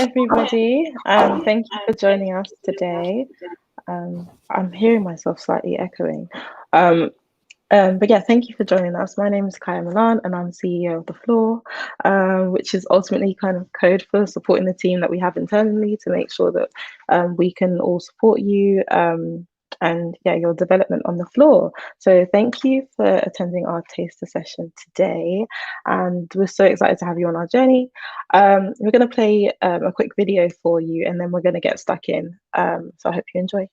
everybody. Thank you for joining us today. I'm hearing myself slightly echoing. Um, but yeah, thank you for joining us. My name is Kaiya Milan, and I'm CEO of The Floor, which is ultimately kind of code for supporting the team that we have internally to make sure that we can all support you and yeah, your development on the floor. So thank you for attending our taster session today, and we're so excited to have you on our journey. We're going to play a quick video for you, and then we're going to get stuck in. So I hope you enjoy.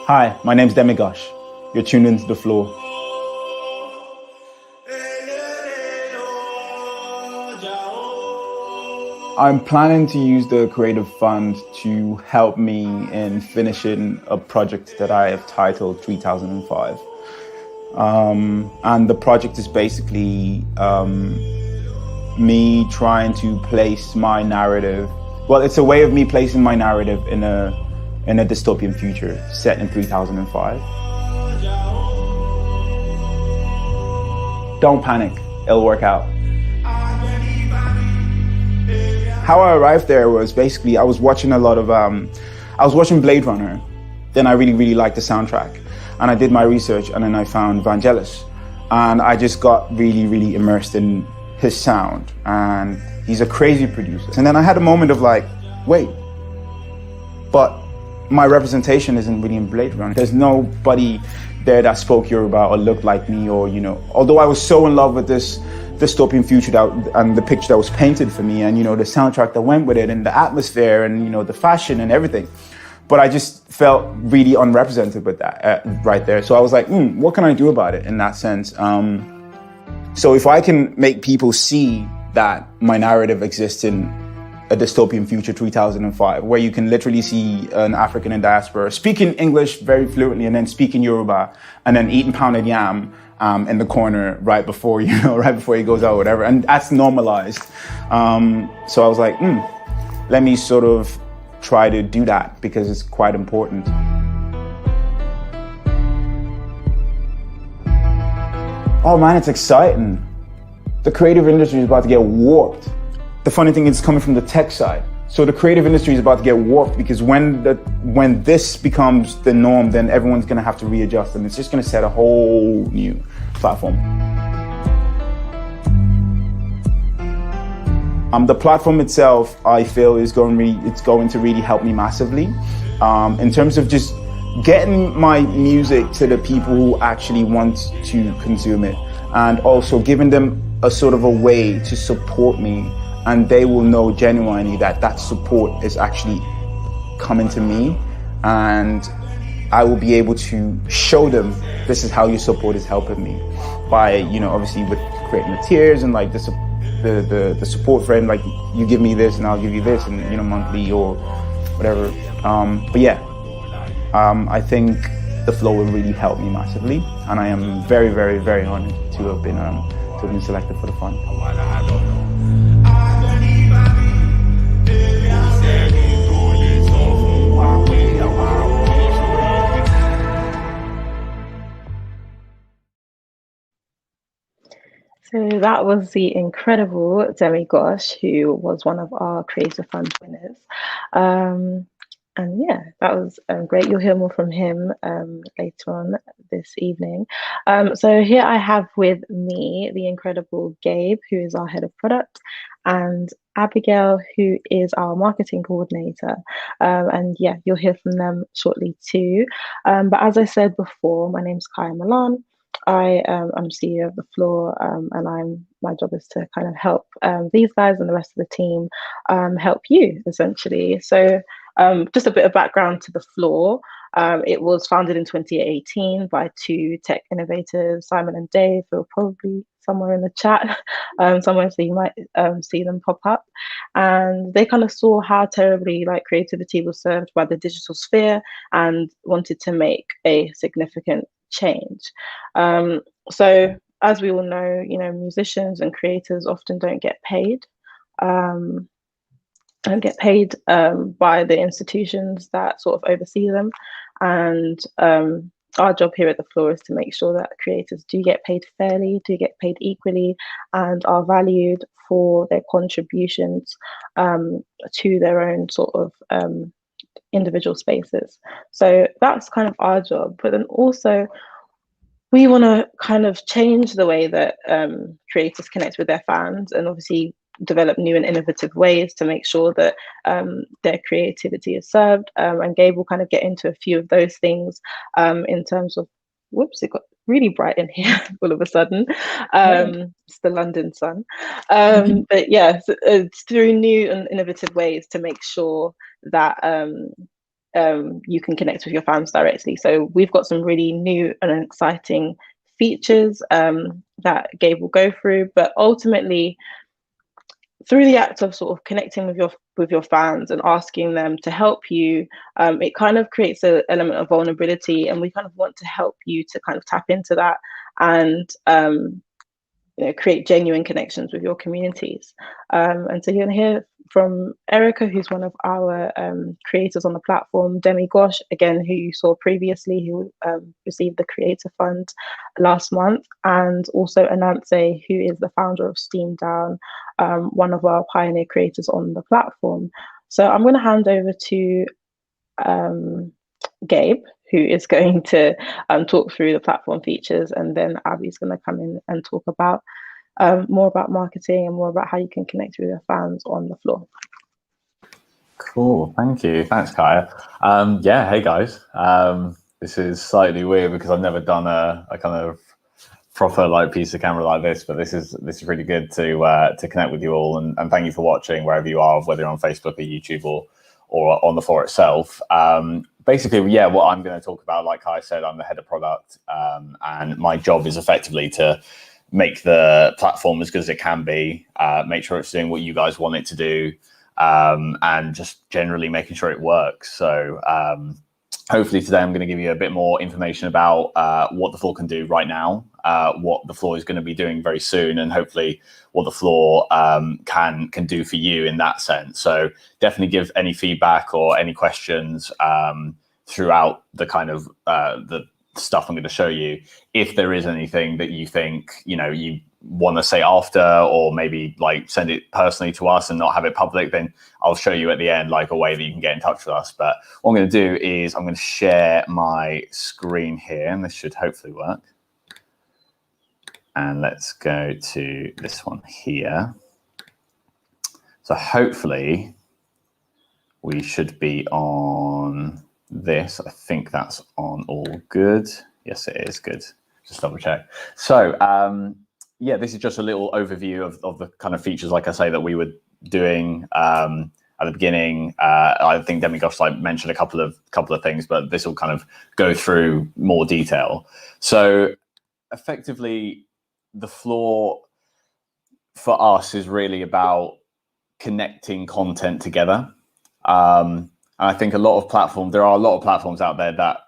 Hi, my name's Demigosh. You're tuned into The Floor. I'm planning to use the Creative Fund to help me in finishing a project that I have titled 3005. And the project is basically me trying to place my narrative. Well, it's a way of me placing my narrative in a dystopian future set in 3005. Don't panic, it'll work out. How I arrived there was basically, I was watching a lot of, I was watching Blade Runner. Then I really liked the soundtrack. And I did my research, and then I found Vangelis. And I just got really immersed in his sound. And he's a crazy producer. And then I had a moment of like, wait, but my representation isn't really in Blade Runner. There's nobody there that spoke Yoruba or looked like me, or, you know, although I was so in love with this dystopian future and the picture that was painted for me, and, you know, the soundtrack that went with it, and the atmosphere, and, you know, the fashion and everything. But I just felt really unrepresented with that right there. So I was like, what can I do about it in that sense? So if I can make people see that my narrative exists in a dystopian future 3005, where you can literally see an African in diaspora speaking English very fluently, and then speaking Yoruba, and then eating pounded yam in the corner right before he goes out, whatever, and that's normalized. So I was like, let me sort of try to do that, because it's quite important. Oh man, it's exciting. The creative industry is about to get warped. The funny thing is, it's coming from the tech side. So the creative industry is about to get warped, because when this becomes the norm, then everyone's gonna have to readjust, and it's just gonna set a whole new platform. The platform itself, I feel, is going to really help me massively in terms of just getting my music to the people who actually want to consume it, and also giving them a sort of a way to support me. And they will know genuinely that support is actually coming to me, and I will be able to show them this is how your support is helping me, by, you know, obviously with creating the tiers and like the support frame, like you give me this and I'll give you this, and, you know, monthly or whatever. But yeah, I think the flow will really help me massively, and I am very honored to have been selected for the fund. So that was the incredible Demigosh, who was one of our Creative Fund winners. And yeah, that was great. You'll hear more from him later on this evening. So here I have with me the incredible Gabe, who is our head of product, and Abigail, who is our marketing coordinator. And yeah, you'll hear from them shortly too. But as I said before, my name's Kaiya Milan. I'm CEO of The Floor, and my job is to kind of help these guys and the rest of the team help you, essentially. So just a bit of background to The Floor. It was founded in 2018 by two tech innovators, Simon and Dave, who are probably somewhere in the chat, somewhere so you might see them pop up. And they kind of saw how terribly like creativity was served by the digital sphere and wanted to make a significant change. So as we all know, musicians and creators often don't get paid. Don't get paid by the institutions that sort of oversee them. And our job here at the floor is to make sure that creators do get paid fairly, do get paid equally, and are valued for their contributions to their own sort of individual spaces. So that's kind of our job. But then also, we want to kind of change the way that creators connect with their fans, and obviously develop new and innovative ways to make sure that their creativity is served. And Gabe will kind of get into a few of those things in terms of, whoops, it got really bright in here all of a sudden. It's the London sun. But yeah, it's through new and innovative ways to make sure that you can connect with your fans directly. So we've got some really new and exciting features that Gabe will go through, but ultimately, through the act of sort of connecting with your fans and asking them to help you, it kind of creates an element of vulnerability, and we kind of want to help you to kind of tap into that and create genuine connections with your communities. And so you're going to hear from Erica, who's one of our creators on the platform, Demi Gosh, again, who you saw previously, who received the Creator Fund last month, and also Ananse, who is the founder of Steam Down, one of our pioneer creators on the platform. So I'm going to hand over to Gabe, who is going to talk through the platform features, and then Abby's going to come in and talk about more about marketing and more about how you can connect with your fans on the floor. Cool, thank you. Thanks, Kaiya. Yeah, hey guys. This is slightly weird because I've never done a kind of proper like piece of camera like this, but this is really good to connect with you all, and thank you for watching wherever you are, whether you're on Facebook or YouTube or on the floor itself. Basically, yeah, what I'm going to talk about, like I said, I'm the head of product, and my job is effectively to make the platform as good as it can be, make sure it's doing what you guys want it to do, and just generally making sure it works. So hopefully today I'm going to give you a bit more information about what the floor can do right now, what the floor is going to be doing very soon, and hopefully what the floor can do for you in that sense. So definitely give any feedback or any questions throughout the kind of the stuff I'm going to show you. If there is anything that you think you want to say after, or maybe like send it personally to us and not have it public, then I'll show you at the end like a way that you can get in touch with us. But what I'm going to do is I'm going to share my screen here, and this should hopefully work. And let's go to this one here. So hopefully we should be on this. I think that's on all good. Yes, it is good. Just double check. So yeah, this is just a little overview of the kind of features, like I say, that we were doing at the beginning. I think Demi Gosh mentioned a couple of things, but this will kind of go through more detail. So effectively, the floor for us is really about connecting content together. And I think there are a lot of platforms out there that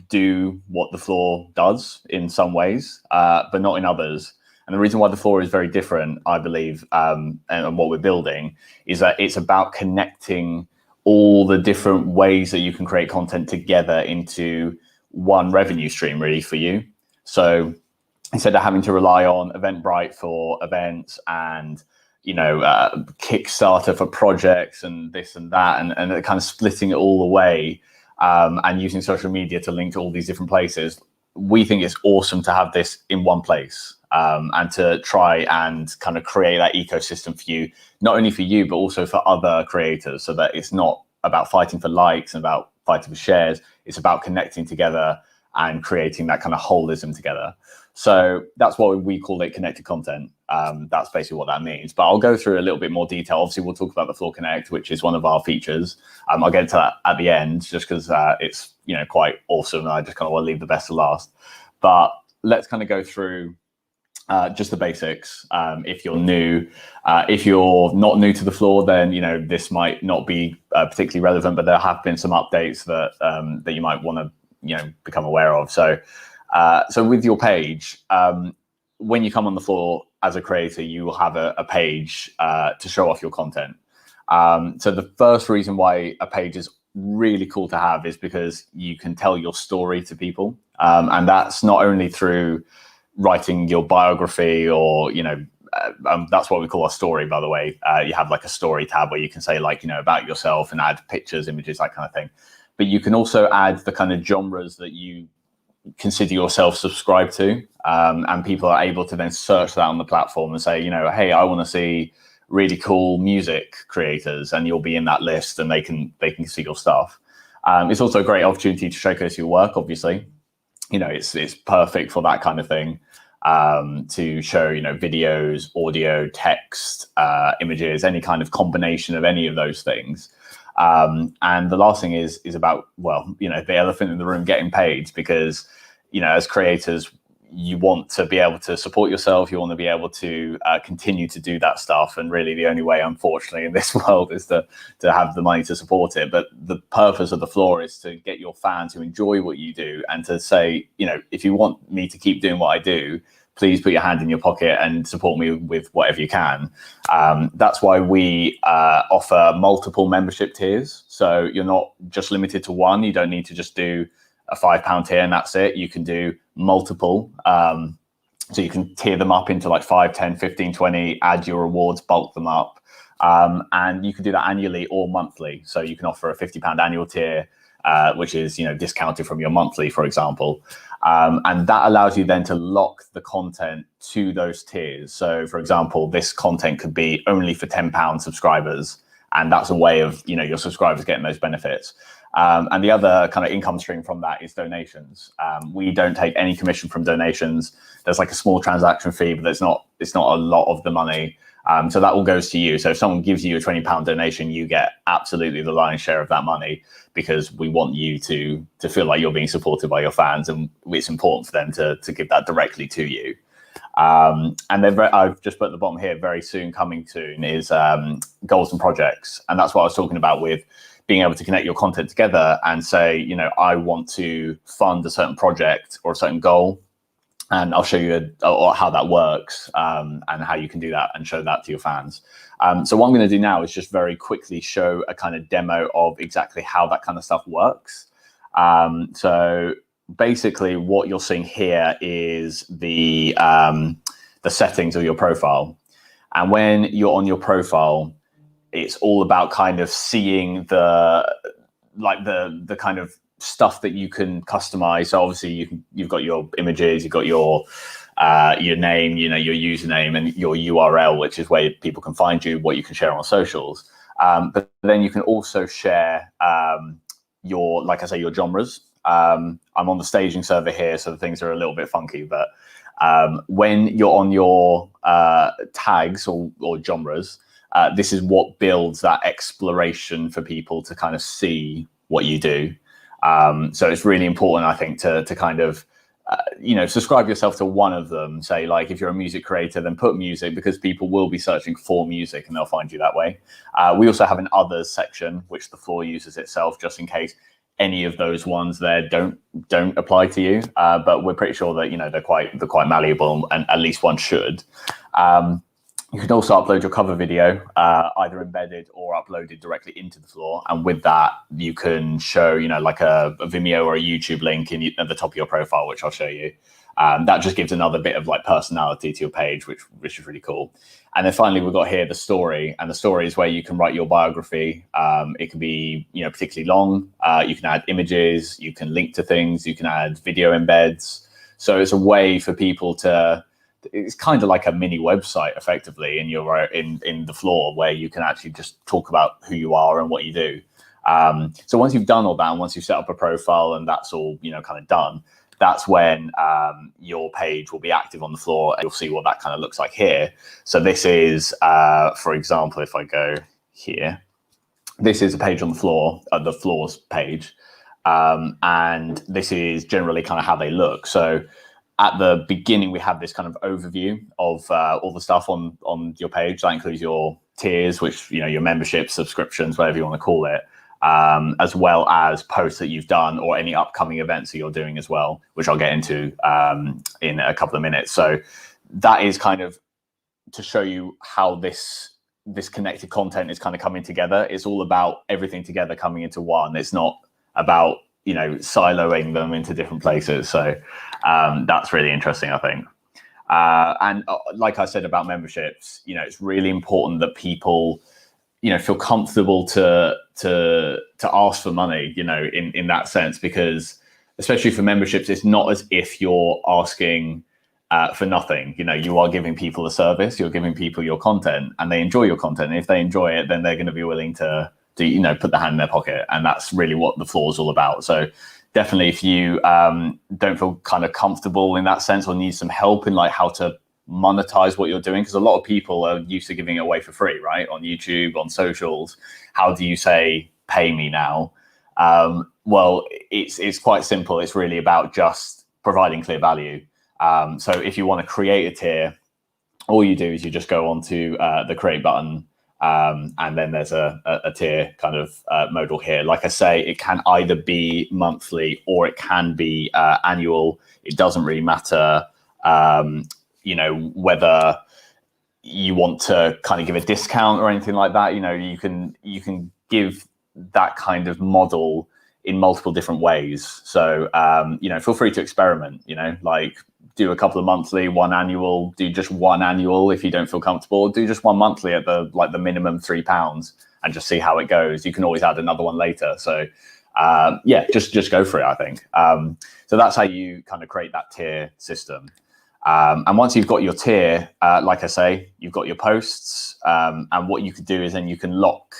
do what the floor does in some ways, but not in others. And the reason why the floor is very different, I believe, and what we're building, is that it's about connecting all the different ways that you can create content together into one revenue stream, really, for you. So instead of having to rely on Eventbrite for events and Kickstarter for projects and this and that, and kind of splitting it all away, and using social media to link to all these different places, we think it's awesome to have this in one place, and to try and kind of create that ecosystem for you, not only for you, but also for other creators, so that it's not about fighting for likes and about fighting for shares. It's about connecting together and creating that kind of holism together. So that's why we call it connected content. That's basically what that means. But I'll go through a little bit more detail. Obviously, we'll talk about the Floor Connect, which is one of our features. I'll get to that at the end, just because it's quite awesome, and I just kind of want to leave the best to last. But let's kind of go through just the basics. If you're new, if you're not new to the floor, then this might not be particularly relevant. But there have been some updates that that you might want to become aware of. So with your page, when you come on the floor as a creator, you will have a page to show off your content. So the first reason why a page is really cool to have is because you can tell your story to people, and that's not only through writing your biography or that's what we call a story, by the way. You have like a story tab where you can say about yourself and add pictures, images, that kind of thing. But you can also add the kind of genres that you consider yourself subscribed to, and people are able to then search that on the platform and say, hey, I want to see really cool music creators, and you'll be in that list, and they can see your stuff. It's also a great opportunity to showcase your work. Obviously, it's perfect for that kind of thing, to show videos, audio, text, images, any kind of combination of any of those things. And the last thing is about, the elephant in the room, getting paid, because as creators, you want to be able to support yourself. You want to be able to continue to do that stuff. And really the only way, unfortunately, in this world is to have the money to support it. But the purpose of the floor is to get your fans who enjoy what you do and to say, if you want me to keep doing what I do, please put your hand in your pocket and support me with whatever you can. That's why we offer multiple membership tiers. So you're not just limited to one. You don't need to just do a £5 tier and that's it. You can do multiple. So you can tier them up into like 5, 10, 15, 20, add your rewards, bulk them up. And you can do that annually or monthly. So you can offer a £50 annual tier, which is, discounted from your monthly, for example. And that allows you then to lock the content to those tiers. So for example, this content could be only for £10 subscribers. And that's a way of, your subscribers getting those benefits. And the other kind of income stream from that is donations. We don't take any commission from donations. There's like a small transaction fee, but it's not a lot of the money. So that all goes to you. So if someone gives you a £20 donation, you get absolutely the lion's share of that money, because we want you to feel like you're being supported by your fans, and it's important for them to give that directly to you. And then I've just put at the bottom here, very soon, coming soon, is goals and projects. And that's what I was talking about with being able to connect your content together and say, I want to fund a certain project or a certain goal. And I'll show you how that works, and how you can do that and show that to your fans. So what I'm going to do now is just very quickly show a kind of demo of exactly how that kind of stuff works. So basically what you're seeing here is the settings of your profile. And when you're on your profile, it's all about kind of seeing the kind of stuff that you can customize. So obviously you've got your images, you've got your name, your username, and your URL, which is where people can find you, what you can share on socials. But then you can also share your, like I say, your genres. I'm on the staging server here, so things are a little bit funky, but when you're on your tags or genres, this is what builds that exploration for people to kind of see what you do. So it's really important, I think, to kind of, subscribe yourself to one of them. Say, like, if you're a music creator, then put music, because people will be searching for music and they'll find you that way. We also have an others section, which the floor uses itself, just in case any of those ones there don't apply to you. But we're pretty sure that, they're quite malleable, and at least one should. You can also upload your cover video, either embedded or uploaded directly into the floor. And with that, you can show, like a Vimeo or a YouTube link at the top of your profile, which I'll show you. That just gives another bit of like personality to your page, which is really cool. And then finally, we've got here the story, and the story is where you can write your biography. It can be, particularly long. You can add images, you can link to things, you can add video embeds. So it's a way for people to, it's kind of like a mini website effectively in the floor, where you can actually just talk about who you are and what you do. So once you've done all that, and once you've set up a profile and that's all, kind of done, that's when your page will be active on the floor, and you'll see what that kind of looks like here. So this is, for example, if I go here, this is a page on the floor, the floors page. And this is generally kind of how they look. So at the beginning, we have this kind of overview of all the stuff on your page. That includes your tiers, which, your memberships, subscriptions, whatever you want to call it, as well as posts that you've done or any upcoming events that you're doing as well, which I'll get into in a couple of minutes. So that is kind of to show you how this connected content is kind of coming together. It's all about everything together coming into one. It's not about siloing them into different places. So that's really interesting, I think. And like I said about memberships, it's really important that people feel comfortable to ask for money, in that sense, because especially for memberships, it's not as if you're asking for nothing. You are giving people a service, you're giving people your content, and they enjoy your content. And if they enjoy it, then they're going to be willing to put the hand in their pocket. And that's really what the floor is all about. So definitely, if you don't feel kind of comfortable in that sense, or need some help in like how to monetize what you're doing, because a lot of people are used to giving it away for free, right? On YouTube, on socials. How do you say, pay me now? Well, it's quite simple. It's really about just providing clear value. So if you want to create a tier, all you do is you just go onto the create button, and then there's a tier kind of modal here. Like I say, it can either be monthly or it can be annual. It doesn't really matter, whether you want to kind of give a discount or anything like that. You can give that kind of model in multiple different ways. So, feel free to experiment, like do a couple of monthly, one annual, do just one annual. If you don't feel comfortable, do just one monthly at the minimum £3 and just see how it goes. You can always add another one later. So just go for it, I think. So that's how you kind of create that tier system. And once you've got your tier, like I say, you've got your posts, and what you could do is then you can lock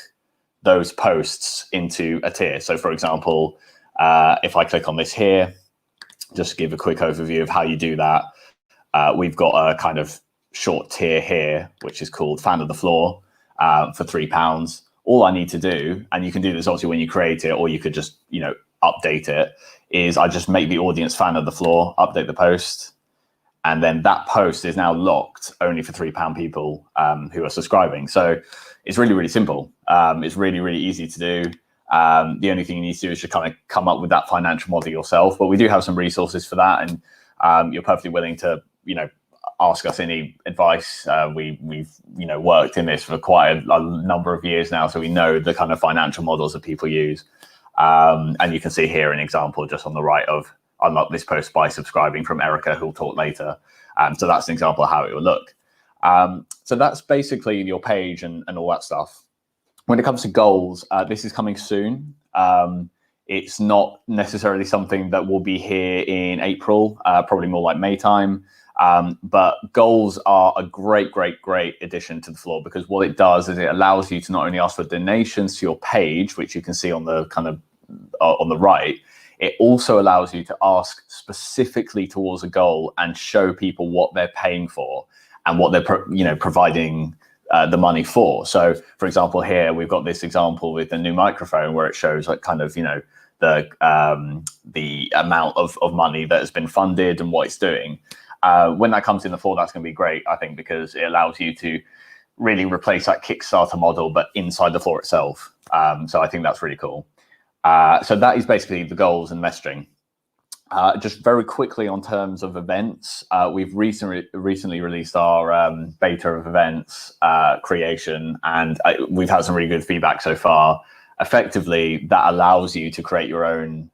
those posts into a tier. So for example, if I click on this here, just to give a quick overview of how you do that, we've got a kind of short tier here, which is called Fan of the Floor, for £3. All I need to do, and you can do this obviously when you create it, or you could just, update it, is I just make the audience Fan of the Floor, update the post, and then that post is now locked only for £3 people who are subscribing. So it's really, really simple. It's really, really easy to do. The only thing you need to do is just kind of come up with that financial model yourself. But we do have some resources for that, and you're perfectly willing to, ask us any advice. We've worked in this for quite a number of years now, so we know the kind of financial models that people use. And you can see here an example just on the right of unlock this post by subscribing from Erica, who'll talk later. So that's an example of how it will look. So that's basically your page and all that stuff. When it comes to goals, this is coming soon. It's not necessarily something that will be here in April, probably more like May time. But goals are a great addition to the floor, because what it does is it allows you to not only ask for donations to your page, which you can see on the kind of on the right, it also allows you to ask specifically towards a goal and show people what they're paying for and what they're providing the money for. So for example, here we've got this example with the new microphone where it shows like kind of the amount of money that has been funded and what it's doing. When that comes in the floor, that's going to be great, I think, because it allows you to really replace that Kickstarter model, but inside the floor itself. So I think that's really cool. So that is basically the goals and messaging. Just very quickly on terms of events, we've recently released our beta of events creation, and we've had some really good feedback so far. Effectively, that allows you to create your own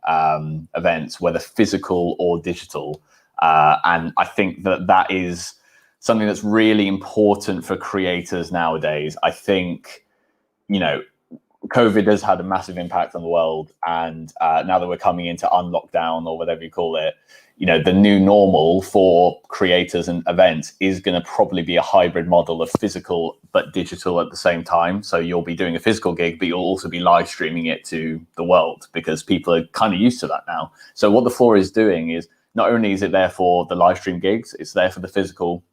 events, whether physical or digital. And I think that is something that's really important for creators nowadays. I think, COVID has had a massive impact on the world, and now that we're coming into unlockdown or whatever you call it, the new normal for creators and events is going to probably be a hybrid model of physical but digital at the same time. So you'll be doing a physical gig, but you'll also be live streaming it to the world, because people are kind of used to that now. So what the floor is doing is not only is it there for the live stream gigs, it's there for the physical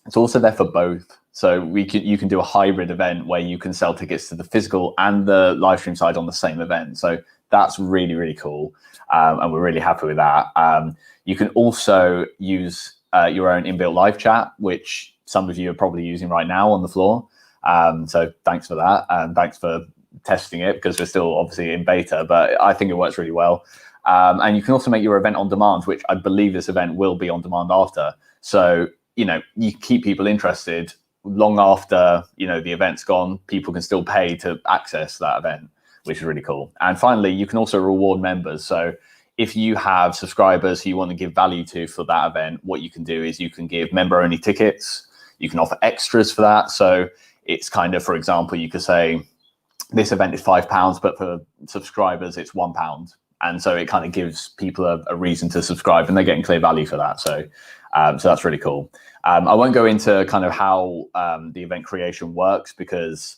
It's also there for both. So you can do a hybrid event where you can sell tickets to the physical and the live stream side on the same event. So that's really, really cool. And we're really happy with that. You can also use your own inbuilt live chat, which some of you are probably using right now on the floor. So thanks for that. And thanks for testing it, because we're still obviously in beta, but I think it works really well. And you can also make your event on demand, which I believe this event will be on demand after. So, you keep people interested long after, the event's gone. People can still pay to access that event, which is really cool. And finally, you can also reward members. So if you have subscribers who you want to give value to for that event, what you can do is you can give member-only tickets. You can offer extras for that. So it's kind of, for example, you could say, this event is £5, but for subscribers, it's £1. And so it kind of gives people a reason to subscribe, and they're getting clear value for that. So that's really cool. I won't go into kind of how the event creation works, because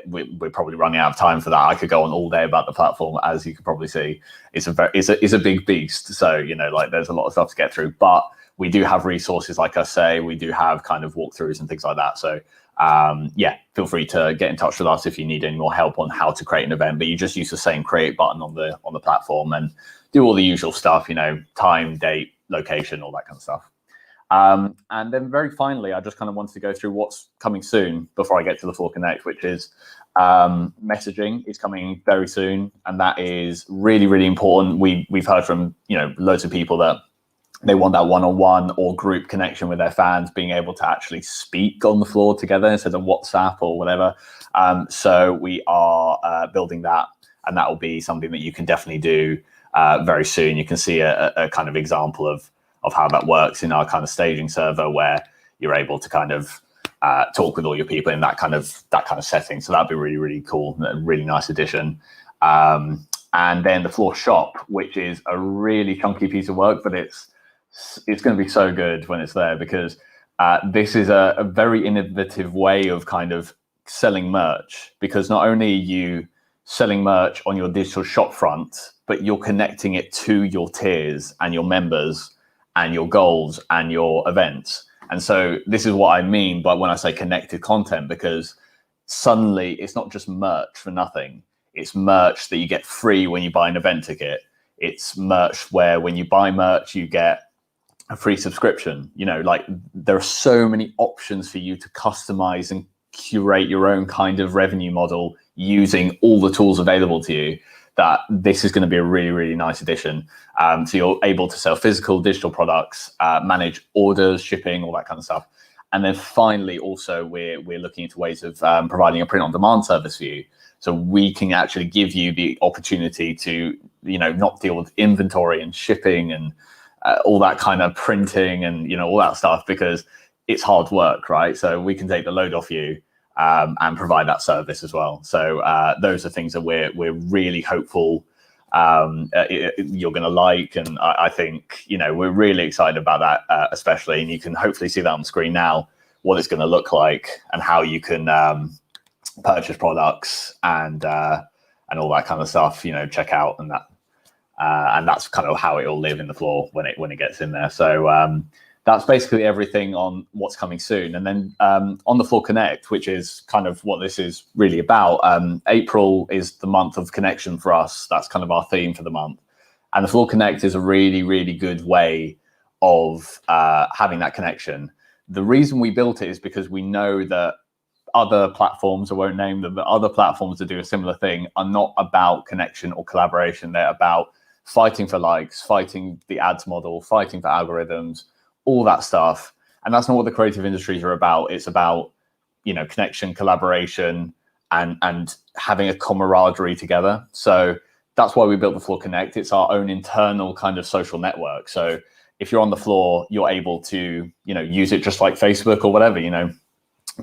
we're probably running out of time for that. I could go on all day about the platform. As you can probably see, it's a big beast. So, there's a lot of stuff to get through, but we do have resources. Like I say, we do have kind of walkthroughs and things like that. So feel free to get in touch with us if you need any more help on how to create an event. But you just use the same create button on the platform and do all the usual stuff, time, date, location, all that kind of stuff. And then very finally, I just kind of wanted to go through what's coming soon before I get to the Floor Connect, which is messaging is coming very soon. And that is really, really important. We've heard from, loads of people that they want that one-on-one or group connection with their fans, being able to actually speak on the floor together instead of WhatsApp or whatever. So we are building that, and that will be something that you can definitely do very soon. You can see a kind of example of how that works in our kind of staging server, where you're able to kind of talk with all your people in that kind of setting. So that'd be really, really cool, a really nice addition. And then the floor shop, which is a really chunky piece of work, but it's going to be so good when it's there, because this is a very innovative way of kind of selling merch, because not only are you selling merch on your digital shop front, but you're connecting it to your tiers and your members and your goals and your events. And so this is what I mean by when I say connected content, because suddenly it's not just merch for nothing. It's merch that you get free when you buy an event ticket. It's merch where when you buy merch, you get a free subscription. There are so many options for you to customize and curate your own kind of revenue model using all the tools available to you, that this is going to be a really, really nice addition. So you're able to sell physical, digital products, manage orders, shipping, all that kind of stuff. And then finally, also, we're looking into ways of providing a print-on-demand service for you. So we can actually give you the opportunity to, not deal with inventory and shipping and all that kind of printing and, all that stuff, because it's hard work, right? So we can take the load off you and provide that service as well. So those are things that we're really hopeful you're going to like. And I think, we're really excited about that, especially. And you can hopefully see that on the screen now, what it's going to look like and how you can purchase products and all that kind of stuff, check out and that. And that's kind of how it will live in the floor when it gets in there. So that's basically everything on what's coming soon. And then on the Floor Connect, which is kind of what this is really about, April is the month of connection for us. That's kind of our theme for the month. And the Floor Connect is a really, really good way of having that connection. The reason we built it is because we know that other platforms, I won't name them, but other platforms that do a similar thing are not about connection or collaboration. They're about fighting for likes, fighting the ads model, fighting for algorithms, all that stuff. And that's not what the creative industries are about. It's about, connection, collaboration, and having a camaraderie together. So that's why we built the Floor Connect. It's our own internal kind of social network. So if you're on the floor, you're able to, use it just like Facebook or whatever,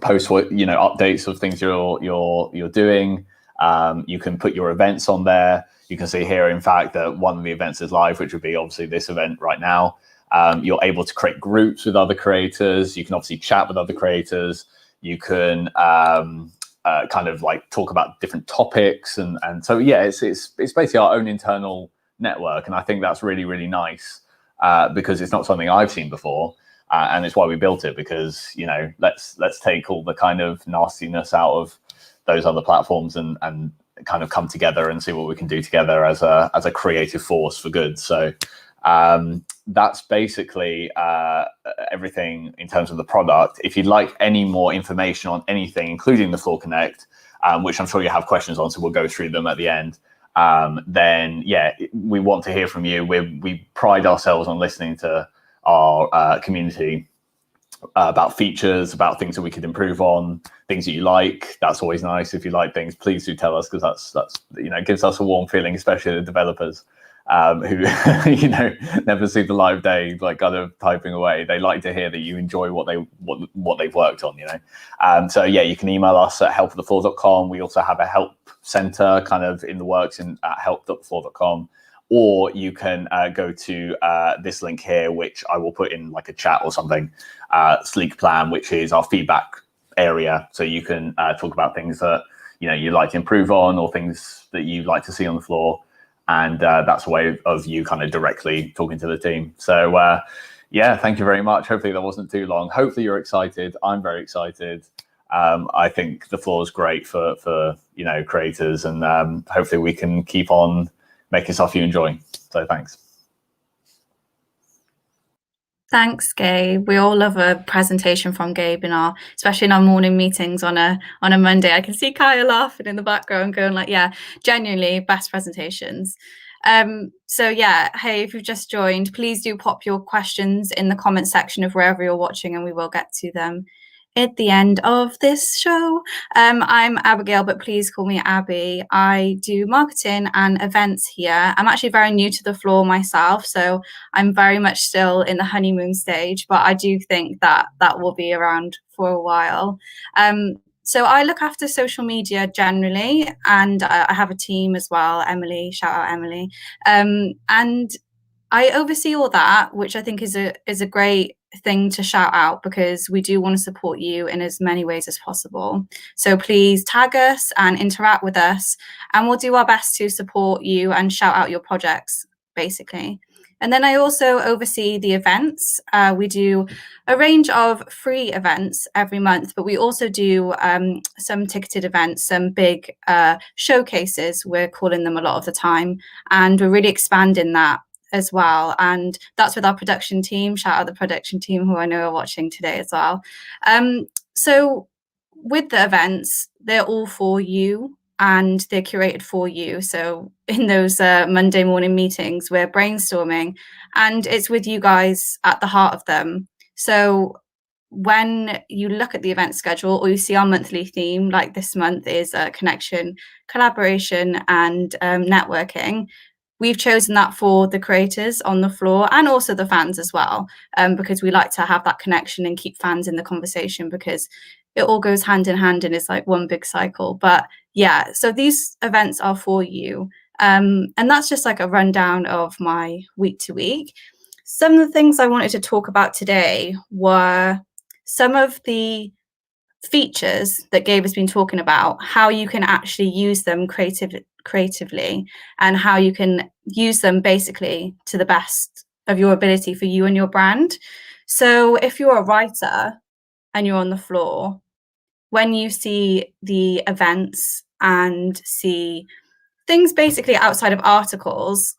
post what, updates of things you're doing. You can put your events on there. You can see here, in fact, that one of the events is live, which would be obviously this event right now. You're able to create groups with other creators. You can obviously chat with other creators. You can kind of like talk about different topics. And so, yeah, it's basically our own internal network. And I think that's really, really nice because it's not something I've seen before. and it's why we built it, because, you know, let's take all the kind of nastiness out of those other platforms and kind of come together and see what we can do together as a creative force for good. So that's basically everything in terms of the product. If you'd like any more information on anything, including the Floor Connect, which I'm sure you have questions on, so we'll go through them at the end, then yeah, we want to hear from you. We pride ourselves on listening to our community about features, about things that we could improve on, things that you like. That's always nice. If you like things, please do tell us, because that's you know, gives us a warm feeling, especially the developers who you know, never see the live day, like kind of typing away. They like to hear that you enjoy what they've worked on, you know. So yeah, you can email us at help@thefloor.com. We also have a help center kind of in the works at help.thefloor.com. Or you can go to this link here, which I will put in like a chat or something, Sleek Plan, which is our feedback area. So you can talk about things that, you know, you'd like to improve on, or things that you'd like to see on the floor. And that's a way of you kind of directly talking to the team. So yeah, thank you very much. Hopefully that wasn't too long. Hopefully you're excited. I'm very excited. I think the floor is great for you know, creators, and hopefully we can keep on making stuff you enjoy. So thanks. Thanks, Gabe. We all love a presentation from Gabe especially in our morning meetings on a Monday. I can see Kaiya laughing in the background, going like, yeah, genuinely best presentations. So yeah, hey, if you've just joined, please do pop your questions in the comment section of wherever you're watching, and we will get to them at the end of this show. I'm Abigail, but please call me Abby. I do marketing and events here. I'm actually very new to the floor myself, so I'm very much still in the honeymoon stage, but I do think that will be around for a while. So I look after social media generally, and I have a team as well, Emily, shout out Emily. And I oversee all that, which I think is a great thing to shout out, because we do want to support you in as many ways as possible. So please tag us and interact with us, and we'll do our best to support you and shout out your projects, basically. And then I also oversee the events. We do a range of free events every month, but we also do some ticketed events, some big showcases, we're calling them a lot of the time, and we're really expanding that as well. And that's with our production team. Shout out the production team, who I know are watching today as well. So with the events, they're all for you, and they're curated for you. So in those Monday morning meetings, we're brainstorming, and it's with you guys at the heart of them. So when you look at the event schedule, or you see our monthly theme, like this month is connection, collaboration, and networking, we've chosen that for the creators on the floor, and also the fans as well, because we like to have that connection and keep fans in the conversation, because it all goes hand in hand and it's like one big cycle. But yeah, so these events are for you. And that's just like a rundown of my week to week. Some of the things I wanted to talk about today were some of the features that Gabe has been talking about, how you can actually use them creatively, and how you can use them basically to the best of your ability for you and your brand. So if you're a writer and you're on the floor, when you see the events and see things basically outside of articles,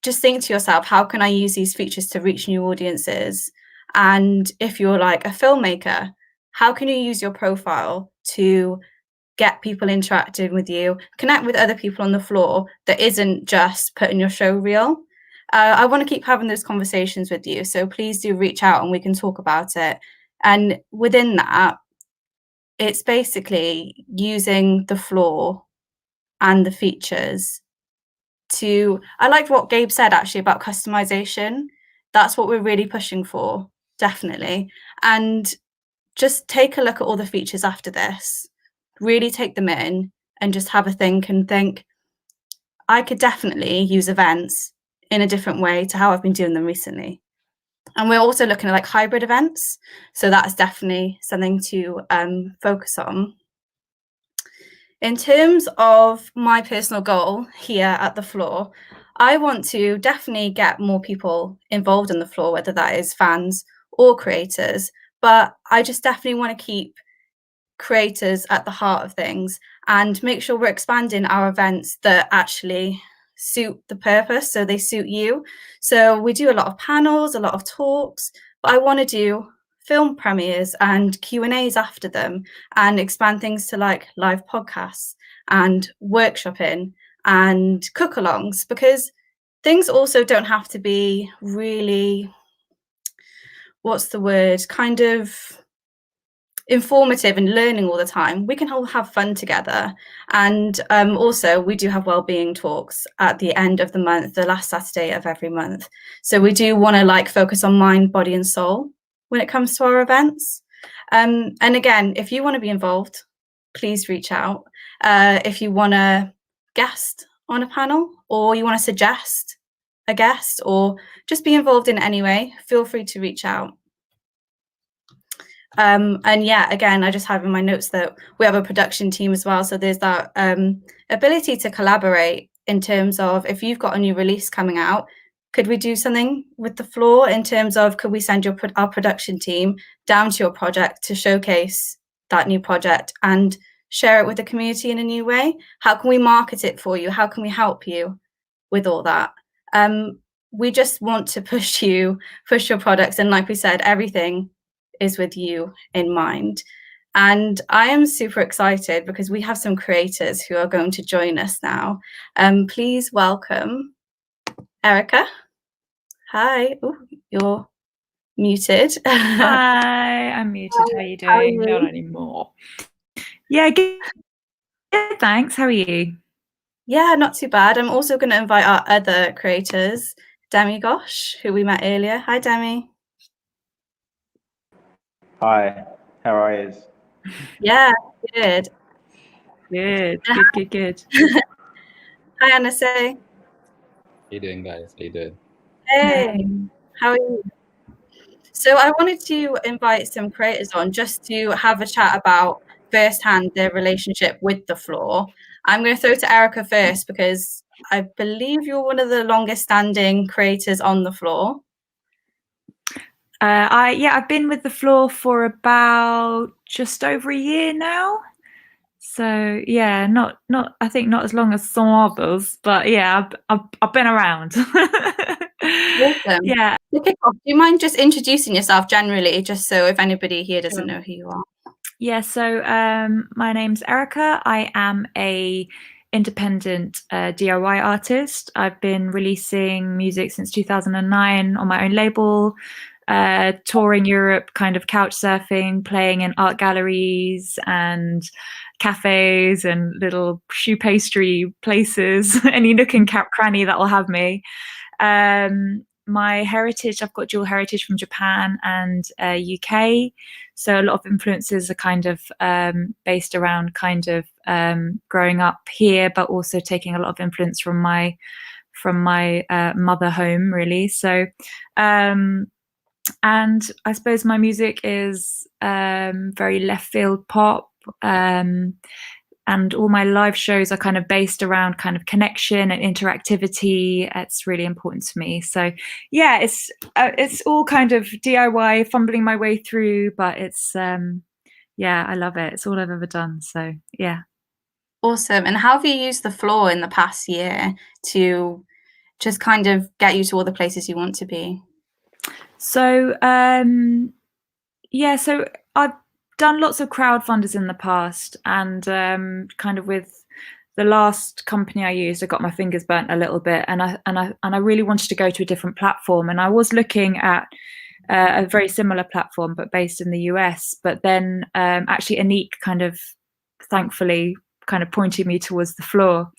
just think to yourself, how can I use these features to reach new audiences? And if you're like a filmmaker, how can you use your profile to get people interacting with you, connect with other people on the floor that isn't just putting your show reel? I want to keep having those conversations with you. So please do reach out and we can talk about it. And within that, it's basically using the floor and the features to, I liked what Gabe said actually about customization. That's what we're really pushing for, definitely. And just take a look at all the features after this, really take them in and just have a think and think, I could definitely use events in a different way to how I've been doing them recently. And we're also looking at like hybrid events. So that's definitely something to focus on. In terms of my personal goal here at the floor, I want to definitely get more people involved in the floor, whether that is fans all creators, but I just definitely want to keep creators at the heart of things and make sure we're expanding our events that actually suit the purpose, so they suit you. So we do a lot of panels, a lot of talks, but I want to do film premieres and Q&As after them and expand things to like live podcasts and workshopping and cook-alongs, because things also don't have to be really, what's the word, kind of informative and learning all the time. We can all have fun together. And also we do have wellbeing talks at the end of the month, the last Saturday of every month. So we do want to like focus on mind, body and soul when it comes to our events. And again, if you want to be involved, please reach out. If you want to guest on a panel, or you want to suggest a guest, or just be involved in any way, feel free to reach out. And yeah, again, I just have in my notes that we have a production team as well. So there's that ability to collaborate in terms of, if you've got a new release coming out, could we do something with the floor in terms of, could we send our production team down to your project to showcase that new project and share it with the community in a new way? How can we market it for you? How can we help you with all that? We just want to push your products. And like we said, everything is with you in mind. And I am super excited because we have some creators who are going to join us now. Please welcome Erica. Hi. Ooh, you're muted. Hi, I'm muted. How are you doing? Not anymore. Yeah, good. Thanks. How are you? Yeah, not too bad. I'm also going to invite our other creators, Demi Gosh, who we met earlier. Hi, Demi. Hi, how are you? Yeah, good. Good. Hi, Anna Say. How you doing, guys? How you doing? Hey, how are you? So I wanted to invite some creators on just to have a chat about firsthand their relationship with the floor. I'm going to throw to Erica first because I believe you're one of the longest standing creators on the floor. I've been with the floor for about just over a year now. So yeah, not I think not as long as some others, but yeah, I've been around. Awesome. Yeah. To kick off, do you mind just introducing yourself generally, just so if anybody here doesn't know who you are? Yeah, so my name's Erica. I am a independent DIY artist. I've been releasing music since 2009 on my own label, touring Europe, kind of couch surfing, playing in art galleries and cafes and little shoe pastry places, any nook and cranny that'll have me. My heritage, I've got dual heritage from Japan and UK. So a lot of influences are kind of based around kind of growing up here, but also taking a lot of influence from my mother home, really. So, and I suppose my music is very left field pop. And all my live shows are kind of based around kind of connection and interactivity. It's really important to me. So yeah, it's all kind of DIY, fumbling my way through, but it's yeah, I love it. It's all I've ever done. So yeah. Awesome. And how have you used the floor in the past year to just kind of get you to all the places you want to be? So yeah, so I've done lots of crowdfunders in the past, and kind of with the last company I used, I got my fingers burnt a little bit, and I really wanted to go to a different platform, and I was looking at a very similar platform but based in the US, but then actually Anik kind of thankfully kind of pointed me towards the floor,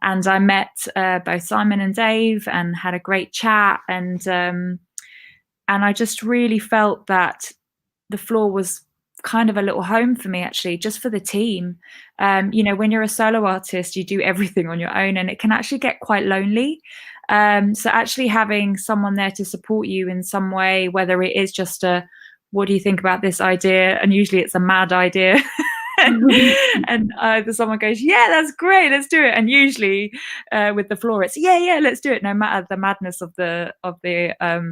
and I met both Simon and Dave and had a great chat, and I just really felt that the floor was kind of a little home for me, actually, just for the team. You know, when you're a solo artist, you do everything on your own, and it can actually get quite lonely. So actually having someone there to support you in some way, whether it is just a, what do you think about this idea? And usually it's a mad idea. and either someone goes, yeah, that's great, let's do it. And usually with the floor, it's yeah, let's do it, no matter the madness of the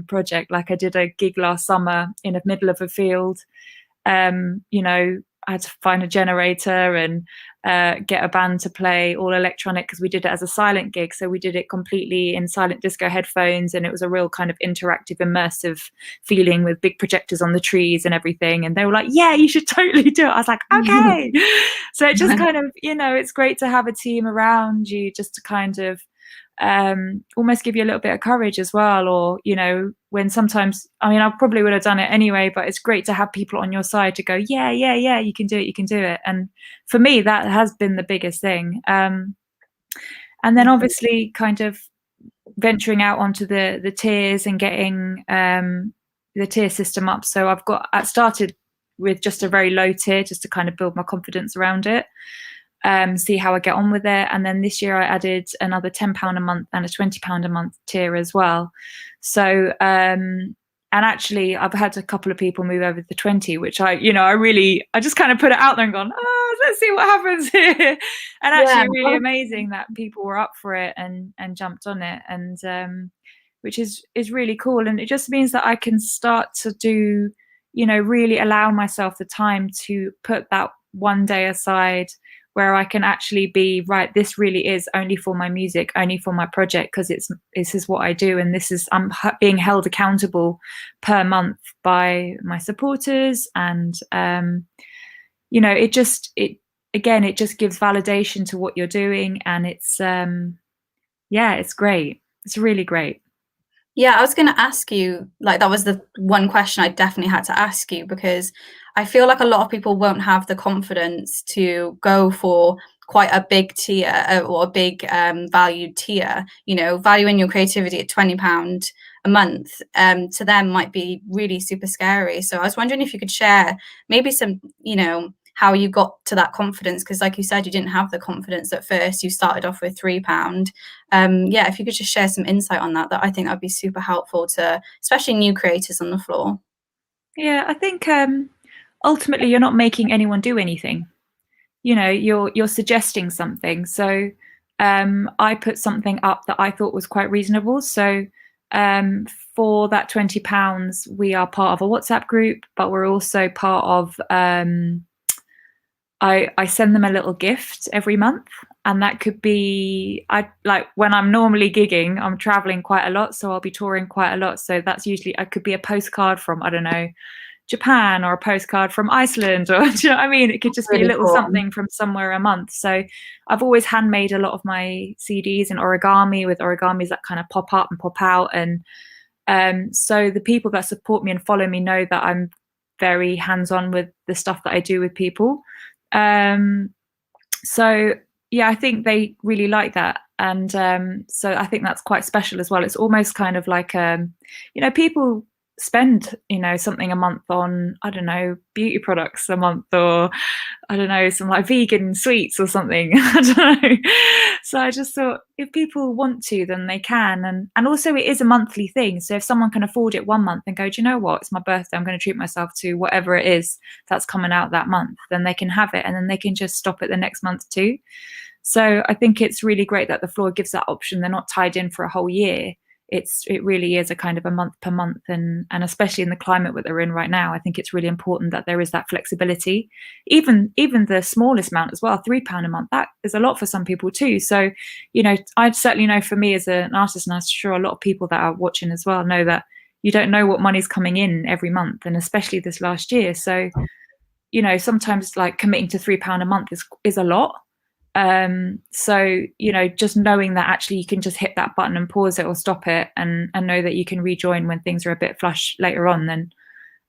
project. Like I did a gig last summer in the middle of a field. You know, I had to find a generator and get a band to play all electronic, because we did it as a silent gig. So we did it completely in silent disco headphones, and it was a real kind of interactive, immersive feeling with big projectors on the trees and everything. And they were like, yeah, you should totally do it. I was like, okay. So it just kind of, you know, it's great to have a team around you just to kind of almost give you a little bit of courage as well. Or, you know, when sometimes, I mean, I probably would have done it anyway, but it's great to have people on your side to go, yeah, you can do it. And for me, that has been the biggest thing. And then obviously kind of venturing out onto the tiers and getting the tier system up. So I started with just a very low tier, just to kind of build my confidence around it. See how I get on with it. And then this year I added another £10 a month and a £20 a month tier as well. So and actually I've had a couple of people move over to the 20, which I just kind of put it out there and gone, let's see what happens here. And actually really amazing that people were up for it and jumped on it, and which is really cool. And it just means that I can start to do, you know, really allow myself the time to put that one day aside where I can actually be, right, this really is only for my music, only for my project, because this is what I do, and I'm being held accountable per month by my supporters. And you know, it just gives validation to what you're doing, and it's it's great. It's really great. Yeah, I was going to ask you, like, that was the one question I definitely had to ask you, because I feel like a lot of people won't have the confidence to go for quite a big tier or a big valued tier. You know, valuing your creativity at £20 a month to them might be really super scary. So I was wondering if you could share maybe some, you know, how you got to that confidence, because like you said, you didn't have the confidence at first. You started off with £3. If you could just share some insight on that I think that'd be super helpful to especially new creators on the floor. Yeah, I think ultimately you're not making anyone do anything. You know, you're suggesting something. So I put something up that I thought was quite reasonable. So for that £20, we are part of a WhatsApp group, but we're also part of I send them a little gift every month, and that could be, when I'm normally gigging, I'm traveling quite a lot, so I'll be touring quite a lot. So that's usually, it could be a postcard from, I don't know, Japan, or a postcard from Iceland, or do you know what I mean? It could just be a little something from somewhere a month. So I've always handmade a lot of my CDs in origami, with origamis that kind of pop up and pop out. And so the people that support me and follow me know that I'm very hands-on with the stuff that I do with people. So yeah, I think they really like that. And so I think that's quite special as well. It's almost kind of like you know, people spend, you know, something a month on, I don't know, beauty products a month, or I don't know, some like vegan sweets or something. I don't know. So I just thought, if people want to, then they can. And also it is a monthly thing. So if someone can afford it one month and go, do you know what, it's my birthday, I'm going to treat myself to whatever it is that's coming out that month, then they can have it, and then they can just stop it the next month too. So I think it's really great that the floor gives that option. They're not tied in for a whole year. It really is a kind of a month per month, and especially in the climate that we're in right now, I think it's really important that there is that flexibility. Even the smallest amount as well, £3 a month, that is a lot for some people too. So, you know, I certainly know for me as an artist, and I'm sure a lot of people that are watching as well know that you don't know what money's coming in every month, and especially this last year. So, you know, sometimes like committing to £3 a month is a lot. So, you know, just knowing that actually you can just hit that button and pause it or stop it, and know that you can rejoin when things are a bit flush later on, then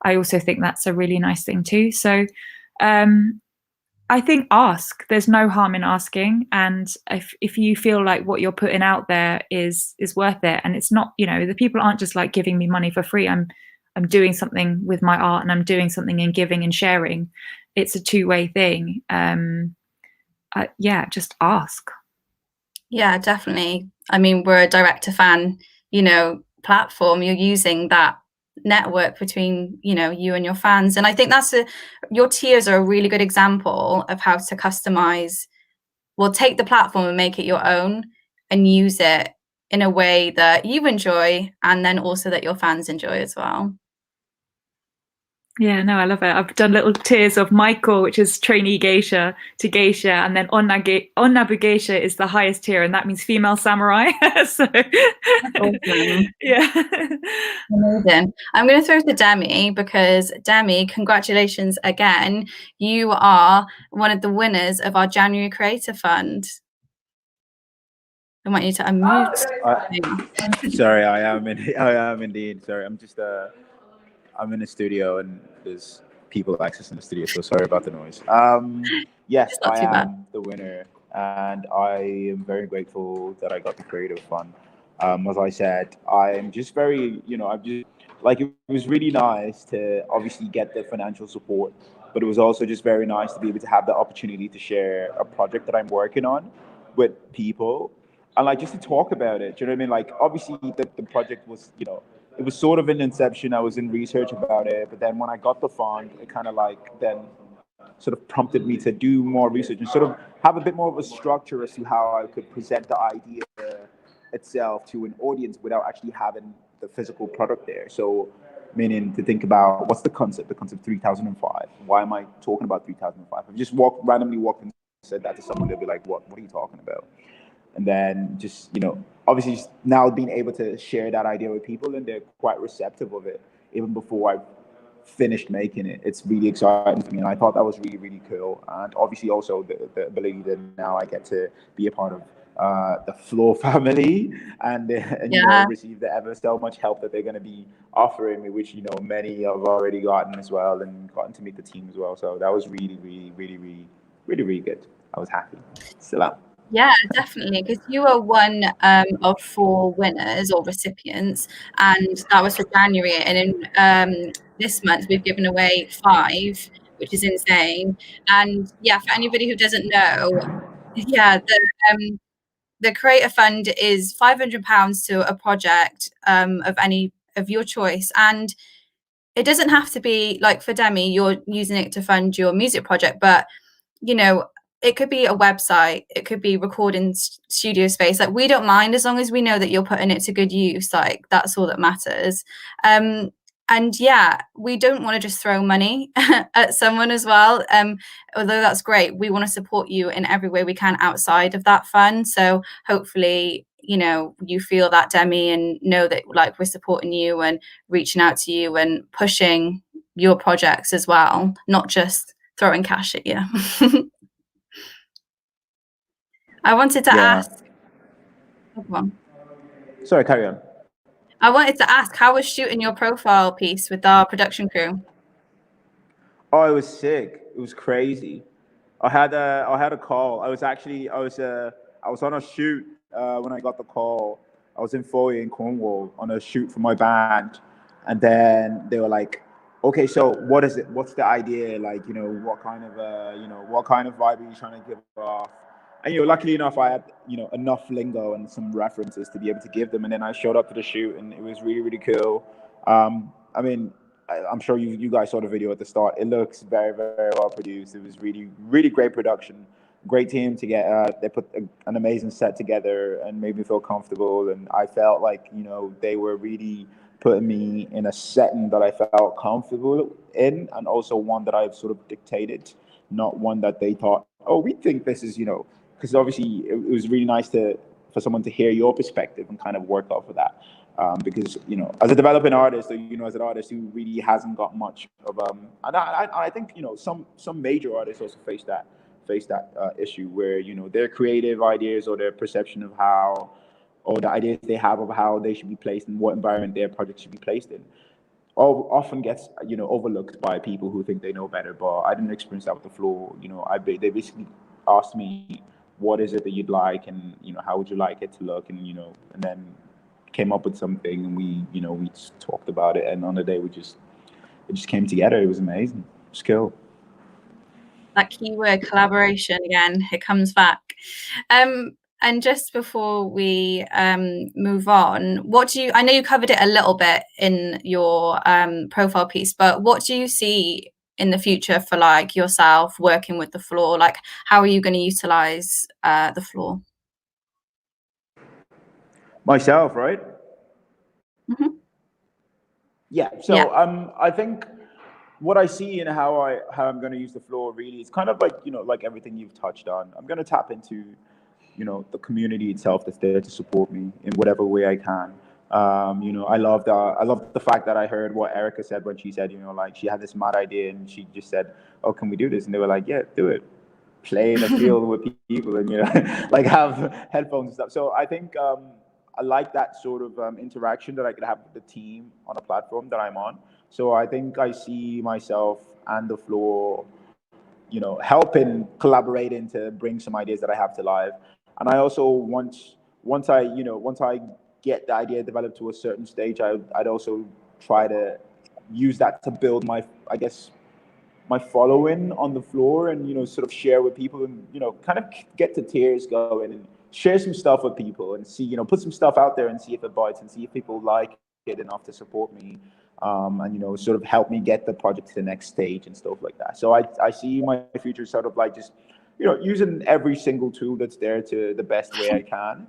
I also think that's a really nice thing too. So I think there's no harm in asking. And if you feel like what you're putting out there is worth it, and it's not, you know, the people aren't just like giving me money for free. I'm doing something with my art, and I'm doing something in giving and sharing. It's a two-way thing. Just ask. Yeah, definitely. I mean, we're a direct to fan, you know, platform. You're using that network between, you know, you and your fans. And I think that's your tiers are a really good example of how to customize, well, take the platform and make it your own and use it in a way that you enjoy and then also that your fans enjoy as well. Yeah, no, I love it. I've done little tiers of Michael, which is trainee geisha, to geisha, and then Onnabu geisha is the highest tier, and that means female samurai. So, Awesome. yeah. Amazing. I'm going to throw to Demi, because Demi, congratulations again. You are one of the winners of our January Creator Fund. I want you to unmute. Sorry, I am indeed. Sorry, I'm just I'm in the studio and there's people accessing the studio, so sorry about the noise. Yes, It's not I too bad. am the winner, and I am very grateful that I got the creative fund. As I said, I'm just very, I'm just like, it was really nice to obviously get the financial support, but it was also just very nice to be able to have the opportunity to share a project that I'm working on with people, and like just to talk about it. Do you know what I mean? Like, obviously the project was, it was sort of an inception. I was in research about it, but then when I got the fund, it kind of like then sort of prompted me to do more research and sort of have a bit more of a structure as to how I could present the idea itself to an audience without actually having the physical product there. So, meaning to think about what's the concept 3005. Why am I talking about 3005? If I just randomly walked and said that to someone, they'll be like, what are you talking about? And then just, obviously just now being able to share that idea with people, and they're quite receptive of it even before I finished making it. It's really exciting for me, and I thought that was really, really cool. And obviously also the ability that now I get to be a part of the Floor family and receive the ever so much help that they're going to be offering me, which many have already gotten as well, and gotten to meet the team as well. So that was really, really, really, really, really, really good. I was happy. Still am. Yeah, definitely, because you are one of 4 winners or recipients, and that was for January. And in this month, we've given away 5, which is insane. And yeah, for anybody who doesn't know, yeah, the Creator Fund is £500 to a project of any of your choice, and it doesn't have to be like for Demi, you're using it to fund your music project, but it could be a website, it could be recording studio space. Like, we don't mind as long as we know that you're putting it to good use. Like, that's all that matters. And yeah, we don't want to just throw money at someone as well. Although that's great, we want to support you in every way we can outside of that fund. So hopefully, you feel that, Demi, and know that like we're supporting you and reaching out to you and pushing your projects as well, not just throwing cash at you. I wanted to ask. Sorry, carry on. I wanted to ask, how was shooting your profile piece with our production crew? Oh, it was sick. It was crazy. I had a call. I was on a shoot when I got the call. I was in Foley in Cornwall on a shoot for my band, and then they were like, "Okay, so what is it? What's the idea? Like, what kind of vibe are you trying to give off?" And luckily enough, I had enough lingo and some references to be able to give them. And then I showed up to the shoot, and it was really, really cool. I mean, I'm sure you guys saw the video at the start. It looks very, very well produced. It was really, really great production. Great team to get. They put an amazing set together and made me feel comfortable. And I felt like they were really putting me in a setting that I felt comfortable in, and also one that I've sort of dictated, not one that they thought, oh, we think this is because obviously it was really nice for someone to hear your perspective and kind of work off of that. Because as a developing artist, or as an artist who really hasn't got much of and I think some major artists also face that issue where their creative ideas or their perception of how, or the ideas they have of how they should be placed and what environment their project should be placed in, often gets overlooked by people who think they know better. But I didn't experience that with the Floor. They basically asked me, what is it that you'd like, and how would you like it to look, and and then came up with something, and we just talked about it, and on the day it just came together. It was amazing. It was cool. That keyword collaboration again, it comes back. And just before we move on, I know you covered it a little bit in your profile piece, but what do you see in the future for like yourself working with the floor? Like, how are you going to utilize the floor? Myself, right? Mm-hmm. Yeah. So I think what I see and how I'm going to use the floor really is kind of like, like everything you've touched on. I'm going to tap into, the community itself that's there to support me in whatever way I can. I love the fact that I heard what Erica said when she said, like she had this mad idea and she just said, "Oh, can we do this?" And they were like, "Yeah, do it." Play in a field with people and like have headphones and stuff. So I think I like that sort of interaction that I could have with the team on a platform that I'm on. So I think I see myself and the floor, collaborating to bring some ideas that I have to life. And I also once I get the idea developed to a certain stage, I'd also try to use that to build my following on the floor and sort of share with people and kind of get the tears going and share some stuff with people and see put some stuff out there and see if it bites and see if people like it enough to support me and sort of help me get the project to the next stage and stuff like that. So I see my future sort of like just using every single tool that's there to the best way I can,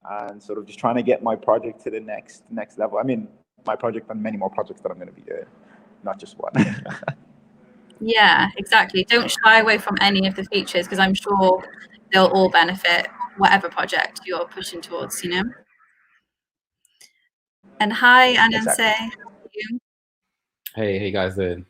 and sort of just trying to get my project to the next level. I mean, my project and many more projects that I'm going to be doing, not just one. Yeah, exactly. Don't shy away from any of the features because I'm sure they'll all benefit whatever project you're pushing towards, And hi, Ananse. Exactly. How are you? Hey guys, doing?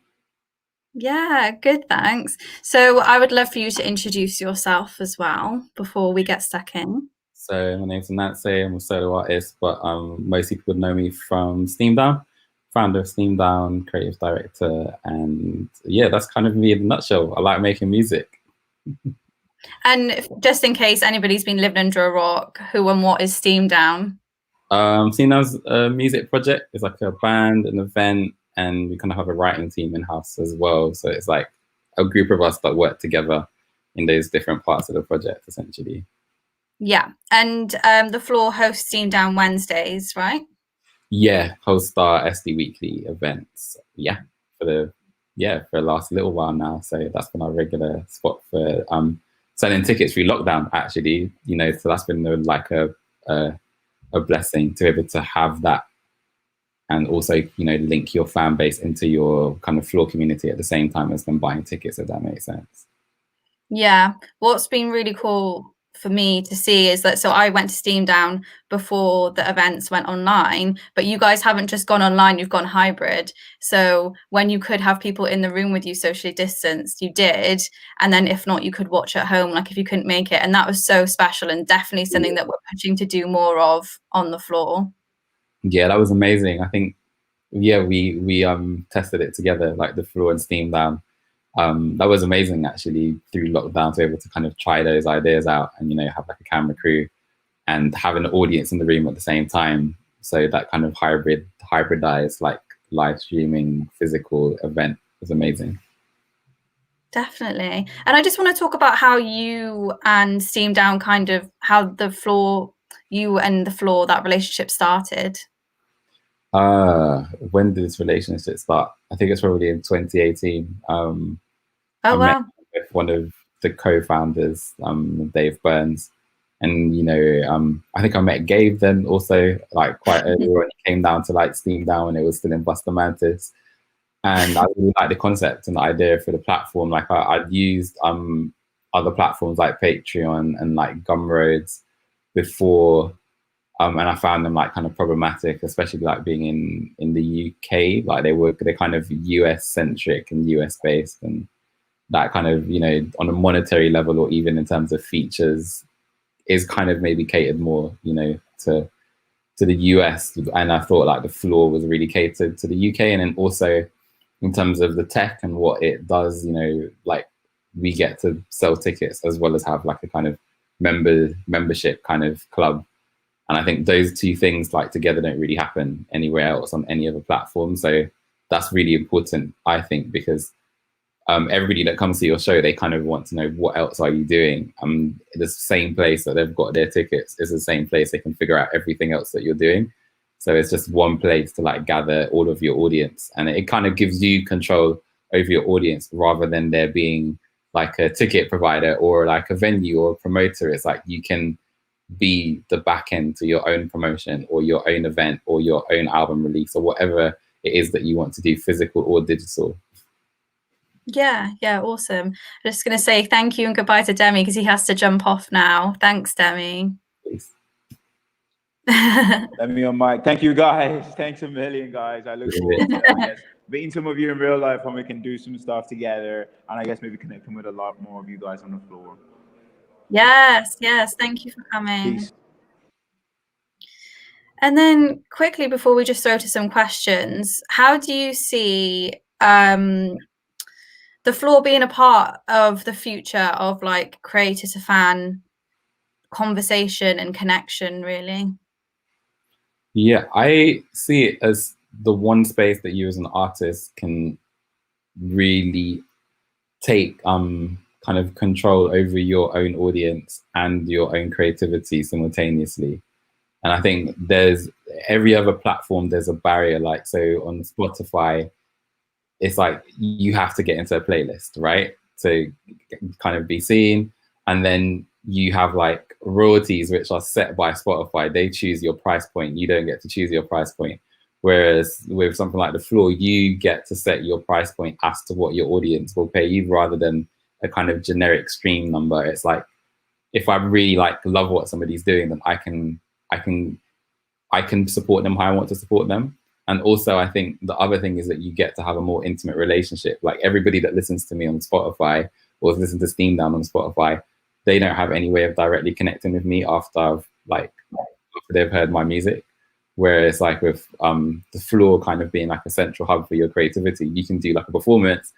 Yeah, good, thanks. So I would love for you to introduce yourself as well before we get stuck in. So my name's Nance. I'm a solo artist, but most people would know me from Steamdown, founder of Steamdown, creative director, and yeah, that's kind of me in a nutshell. I like making music. And just in case anybody's been living under a rock, who and what is Steamdown? Steamdown's a music project. It's like a band, an event, and we kind of have a writing team in-house as well. So it's like a group of us that work together in those different parts of the project, essentially. Yeah, and the floor hosts Steamdown Wednesdays, right? Yeah, host our SD Weekly events. Yeah, for the last little while now. So that's been our regular spot for selling tickets through lockdown. Actually, so that's been like a blessing to be able to have that, and also link your fan base into your kind of floor community at the same time as them buying tickets. If that makes sense. Yeah, what's been really cool for me to see is that, so I went to Steamdown before the events went online, but you guys haven't just gone online, you've gone hybrid. So when you could have people in the room with you socially distanced, you did. And then if not, you could watch at home, like if you couldn't make it. And that was so special and definitely something that we're pushing to do more of on the floor. Yeah, that was amazing. I think, yeah, we tested it together, like the floor and Steamdown. That was amazing, actually, through lockdown, to be able to kind of try those ideas out and have like a camera crew and have an audience in the room at the same time. So that kind of hybridized like live streaming physical event was amazing. Definitely. And I just want to talk about how you and Steamdown kind of, how you and the floor, that relationship started. When did this relationship start? I think it's probably in 2018. I wow. met with one of the co-founders, Dave Burns, and I think I met Gabe then also, like quite early when he came down to like Steamdown when it was still in Buster Mantis, and I really like the concept and the idea for the platform. Like I'd used other platforms like Patreon and like Gumroads before. And I found them like kind of problematic, especially like being in the UK. Like they're kind of US centric and US based, and that kind of on a monetary level or even in terms of features is kind of maybe catered more to the US. And I thought like the floor was really catered to the UK, and then also in terms of the tech and what it does, like we get to sell tickets as well as have like a kind of membership kind of club. And I think those two things like together don't really happen anywhere else on any other platform. So that's really important, I think, because everybody that comes to your show, they kind of want to know what else are you doing. The same place that they've got their tickets is the same place they can figure out everything else that you're doing. So it's just one place to like gather all of your audience, and it kind of gives you control over your audience rather than there being like a ticket provider or like a venue or a promoter. It's like you can be the back end to your own promotion or your own event or your own album release or whatever it is that you want to do, physical or digital. Yeah, awesome. I'm just going to say thank you and goodbye to Demi because he has to jump off now. Thanks, Demi. Let me on mic. Thank you, guys. Thanks a million, guys. I look forward to meeting some of you in real life and we can do some stuff together, and I guess maybe connecting with a lot more of you guys on the floor. Yes. Thank you for coming. Peace. And then quickly, before we just throw to some questions, how do you see the floor being a part of the future of like creator to fan conversation and connection, really? Yeah, I see it as the one space that you as an artist can really take kind of control over your own audience and your own creativity simultaneously. And I think there's every other platform, there's a barrier. Like, so on Spotify, it's like you have to get into a playlist, right? To kind of be seen. And then you have like royalties, which are set by Spotify. They choose your price point. You don't get to choose your price point. Whereas with something like The Floor, you get to set your price point as to what your audience will pay you rather than a kind of generic stream number. It's like, if I really like love what somebody's doing, then I can support them how I want to support them. And also, I think the other thing is that you get to have a more intimate relationship. Like everybody that listens to me on Spotify or listens to Steam Down on Spotify, they don't have any way of directly connecting with me after they've heard my music. Whereas like with The Floor kind of being like a central hub for your creativity, you can do like a performance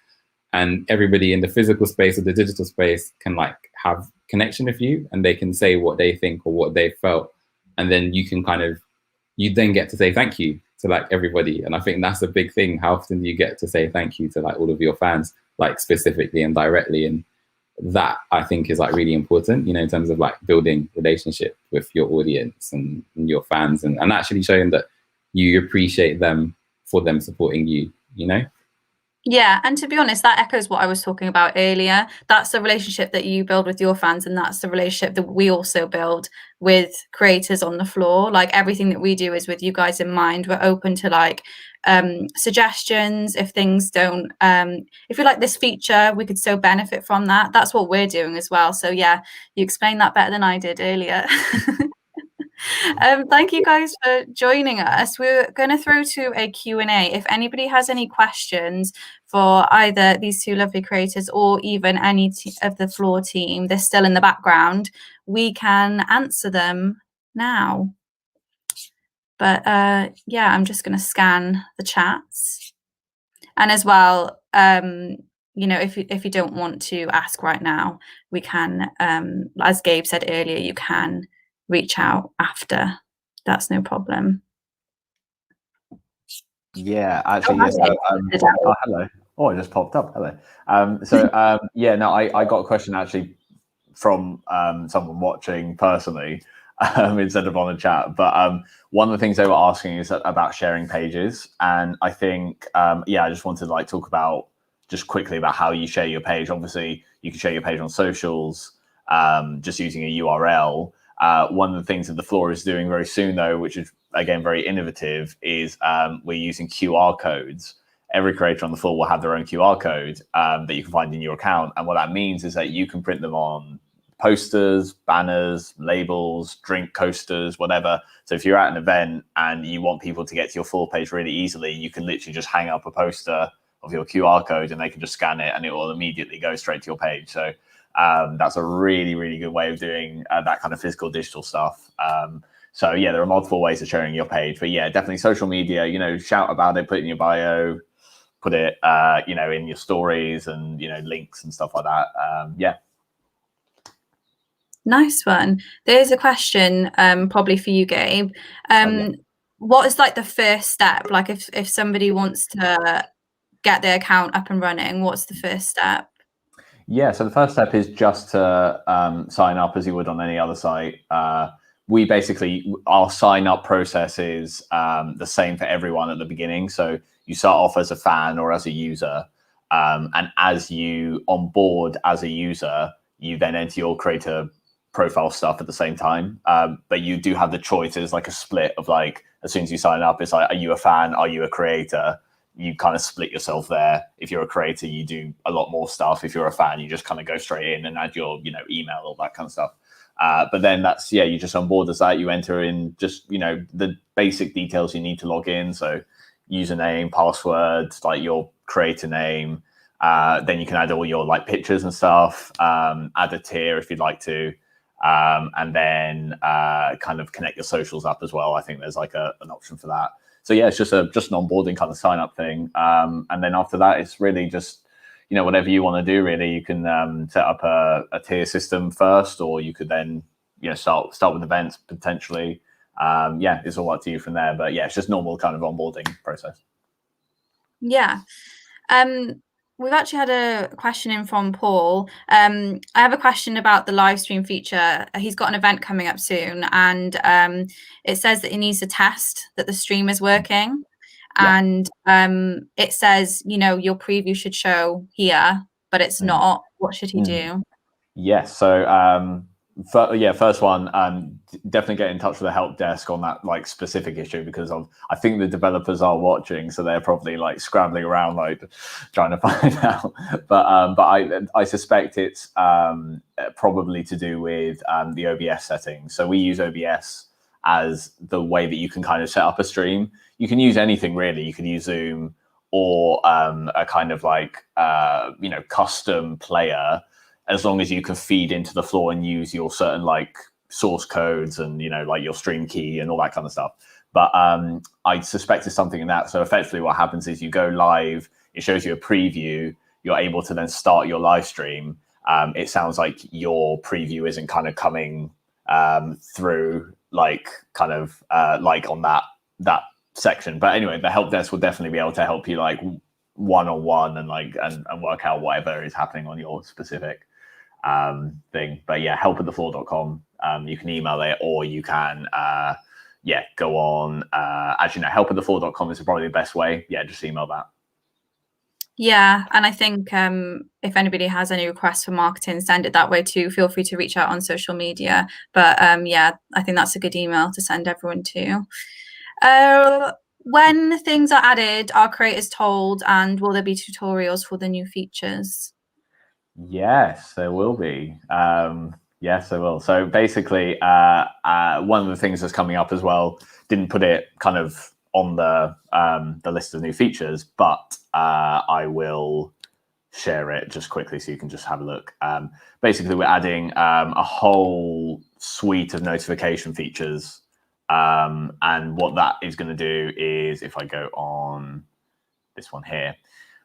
and everybody in the physical space or the digital space can like have connection with you and they can say what they think or what they felt. And then you can you then get to say thank you to like everybody. And I think that's a big thing. How often do you get to say thank you to like all of your fans, like specifically and directly? And that I think is like really important, in terms of like building relationship with your audience and your fans and actually showing that you appreciate them for them supporting you, Yeah, and to be honest, that echoes what I was talking about earlier. That's the relationship that you build with your fans, and that's the relationship that we also build with creators on the floor. Like everything that we do is with you guys in mind. We're open to like suggestions if things don't if you like this feature, we could so benefit from that. That's what we're doing as well. So yeah, you explained that better than I did earlier. Thank you guys for joining us. We're going to throw to a Q&A. If anybody has any questions for either these two lovely creators or even any of the Floor team, they're still in the background, we can answer them now. But yeah, I'm just going to scan the chats. And as well, if you don't want to ask right now, we can, as Gabe said earlier, you can reach out after. That's no problem. Yeah, actually, yes. Hello. Oh, it just popped up. Hello. Yeah, no, I got a question actually from someone watching personally instead of on the chat. But one of the things they were asking is about sharing pages, and I think I just wanted to like talk about just quickly about how you share your page. Obviously, you can share your page on socials just using a URL. One of the things that The Floor is doing very soon, though, which is, again, very innovative, is we're using QR codes. Every creator on The Floor will have their own QR code that you can find in your account. And what that means is that you can print them on posters, banners, labels, drink coasters, whatever. So if you're at an event and you want people to get to your Floor page really easily, you can literally just hang up a poster of your QR code and they can just scan it and it will immediately go straight to your page. So that's a really, really good way of doing that kind of physical digital stuff. So yeah, there are multiple ways of sharing your page, but yeah, definitely social media, shout about it, put it in your bio, put it, in your stories and, links and stuff like that. Yeah. Nice one. There's a question probably for you, Gabe. What is like the first step? Like if somebody wants to get their account up and running, what's the first step? Yeah, so the first step is just to sign up as you would on any other site. We basically, our sign up process is the same for everyone at the beginning. So you start off as a fan or as a user. And as you onboard as a user, you then enter your creator profile stuff at the same time. But you do have the choice. It's like a split of like, as soon as you sign up, it's like, are you a fan? Are you a creator? You kind of split yourself there. If you're a creator, you do a lot more stuff. If you're a fan, you just kind of go straight in and add your, email, all that kind of stuff. But then that's, you just onboard as that. You enter in just, the basic details you need to log in. So username, password, like your creator name. Then you can add all your like pictures and stuff, add a tier if you'd like to. And then kind of connect your socials up as well. I think there's like an option for that. So yeah, it's just an onboarding kind of sign up thing. And then after that, it's really just, whatever you want to do, really. You can set up a tier system first, or you could then, start with events potentially. It's all up to you from there. But yeah, it's just normal kind of onboarding process. Yeah. We've actually had a question in from Paul. I have a question about the live stream feature. He's got an event coming up soon, and it says that he needs to test that the stream is working. Yeah. And it says, your preview should show here, but it's not. What should he do? Yes. So first one, definitely get in touch with the help desk on that like specific issue, because I think the developers are watching, so they're probably like scrambling around like trying to find out. But I suspect it's probably to do with the OBS settings. So we use OBS as the way that you can kind of set up a stream. You can use anything really. You can use Zoom or a kind of like custom player, as long as you can feed into the floor and use your certain like source codes and, like your stream key and all that kind of stuff. But I suspect it's something in that. So effectively what happens is you go live, it shows you a preview, you're able to then start your live stream. It sounds like your preview isn't kind of coming through like kind of like on that section. But anyway, the help desk will definitely be able to help you like one-on-one and like and work out whatever is happening on your specific thing. But yeah, help@thefloor.com. You can email it, or you can go on actually no, help@thefloor.com is probably the best way. Yeah, just email that. Yeah, and I think if anybody has any requests for marketing, send it that way too. Feel free to reach out on social media. But I think that's a good email to send everyone to. When things are added, are creators told, and will there be tutorials for the new features? Yes, there will be. Yes, there will. So basically, one of the things that's coming up as well, didn't put it kind of on the list of new features, but I will share it just quickly so you can just have a look. Basically, we're adding a whole suite of notification features. And what that is going to do is, if I go on this one here,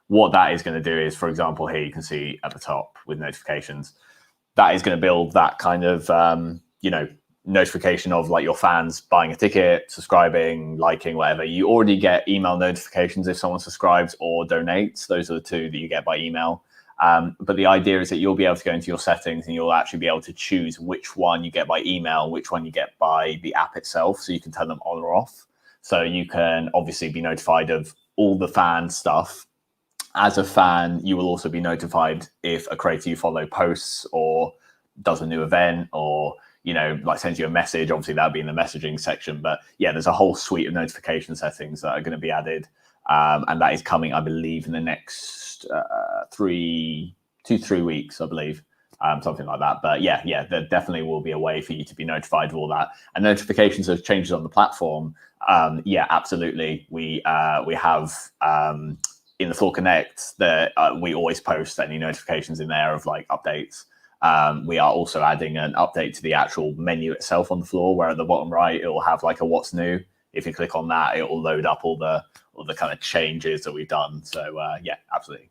what that is going to do is, for example, here you can see at the top with notifications, that is going to build that kind of, notification of like your fans buying a ticket, subscribing, liking, whatever. You already get email notifications if someone subscribes or donates. Those are the two that you get by email. But the idea is that you'll be able to go into your settings and you'll actually be able to choose which one you get by email, which one you get by the app itself. So you can turn them on or off. So you can obviously be notified of all the fan stuff. As a fan, you will also be notified if a creator you follow posts or does a new event, or like sends you a message. Obviously that would be in the messaging section. But yeah, there's a whole suite of notification settings that are going to be added. And that is coming, I believe, in the next 2 to 3 weeks, I believe, something like that. But yeah, there definitely will be a way for you to be notified of all that. And notifications of changes on the platform. Yeah, absolutely. We have in the Floor Connect that we always post any notifications in there of like updates. We are also adding an update to the actual menu itself on the floor, where at the bottom right, it will have like a what's new. If you click on that, it will load up all the kind of changes that we've done. So yeah, absolutely.